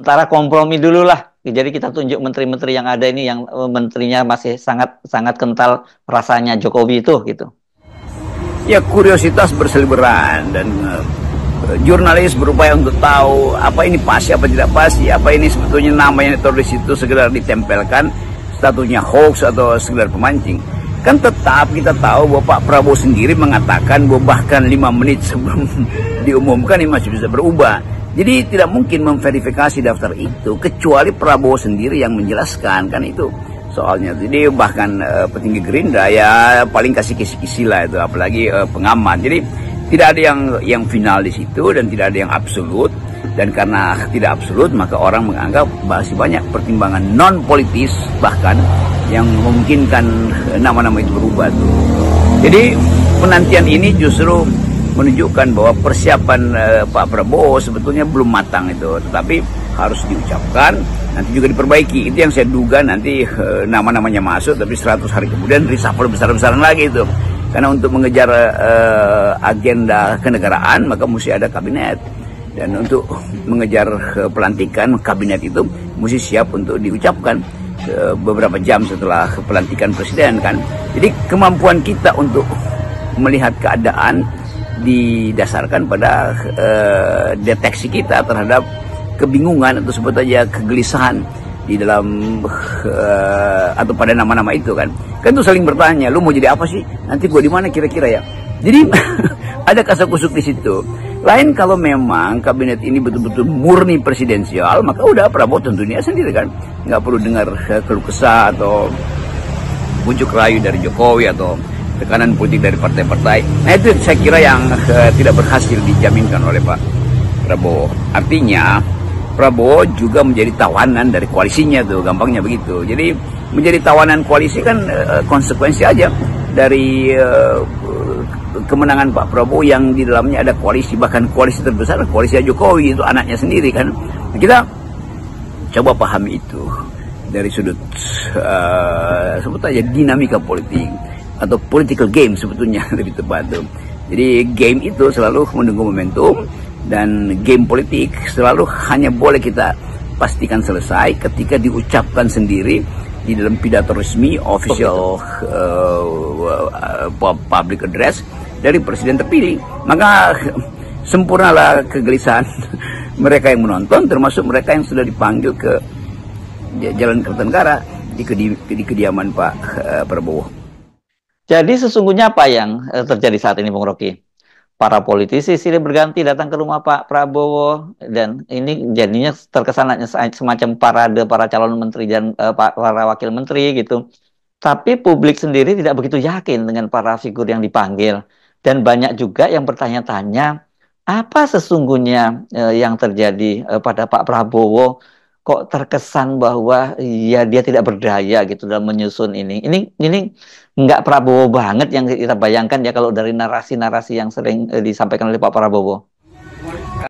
sementara kompromi dulu lah. Jadi kita tunjuk menteri-menteri yang ada ini yang menterinya masih sangat sangat kental rasanya Jokowi itu gitu. Ya kuriositas berseliweran dan jurnalis berupaya untuk tahu apa ini pasti apa tidak pasti, apa ini sebetulnya nama yang ditulis itu sekedar ditempelkan statusnya hoax atau sekedar pemancing. Kan tetap kita tahu bahwa Pak Prabowo sendiri mengatakan bahwa bahkan 5 menit sebelum diumumkan ini masih bisa berubah. Jadi tidak mungkin memverifikasi daftar itu kecuali Prabowo sendiri yang menjelaskan, kan itu soalnya. Jadi bahkan petinggi Gerindra ya paling kasih kisi-kisi lah itu, apalagi pengamat. Jadi tidak ada yang final di situ dan tidak ada yang absolut. Dan karena tidak absolut maka orang menganggap masih banyak pertimbangan non politis bahkan yang memungkinkan nama-nama itu berubah tuh. Jadi penantian ini justru menunjukkan bahwa persiapan Pak Prabowo sebetulnya belum matang itu, tetapi harus diucapkan, nanti juga diperbaiki. Itu yang saya duga nanti nama-namanya masuk, tapi 100 hari kemudian reshuffle besar-besaran lagi itu. Karena untuk mengejar agenda kenegaraan maka mesti ada kabinet. Dan untuk mengejar pelantikan kabinet itu mesti siap untuk diucapkan beberapa jam setelah pelantikan presiden kan. Jadi kemampuan kita untuk melihat keadaan didasarkan pada deteksi kita terhadap kebingungan atau sebut aja kegelisahan di dalam atau pada nama-nama itu kan itu saling bertanya, lu mau jadi apa sih, nanti gua di mana kira-kira ya. Jadi ada kasak-kusuk di situ. Lain kalau memang kabinet ini betul-betul murni presidensial, maka udah Prabowo tentunya sendiri kan, nggak perlu dengar keluh kesah atau bujuk rayu dari Jokowi atau tekanan politik dari partai-partai. Nah itu saya kira yang tidak berhasil dijaminkan oleh Pak Prabowo. Artinya Prabowo juga menjadi tawanan dari koalisinya tuh, gampangnya begitu. Jadi menjadi tawanan koalisi kan konsekuensi aja dari kemenangan Pak Prabowo yang di dalamnya ada koalisi, bahkan koalisi terbesar koalisi Jokowi, itu anaknya sendiri kan. Kita coba pahami itu dari sudut sebut aja dinamika politik atau political game sebetulnya lebih tepat tuh. Jadi game itu selalu menunggu momentum, dan game politik selalu hanya boleh kita pastikan selesai ketika diucapkan sendiri di dalam pidato resmi official public address dari presiden terpilih. Maka sempurnalah kegelisahan mereka yang menonton, termasuk mereka yang sudah dipanggil ke Jalan Kertanegara di kediaman Pak Prabowo. Jadi sesungguhnya apa yang terjadi saat ini, Bung Rocky? Para politisi silih berganti datang ke rumah Pak Prabowo, dan ini jadinya terkesan semacam parade para calon menteri dan para wakil menteri gitu. Tapi publik sendiri tidak begitu yakin dengan para figur yang dipanggil, dan banyak juga yang bertanya-tanya apa sesungguhnya yang terjadi pada Pak Prabowo, kok terkesan bahwa ya dia tidak berdaya gitu dalam menyusun ini. Ini nggak Prabowo banget yang kita bayangkan ya kalau dari narasi-narasi yang sering disampaikan oleh Pak Prabowo.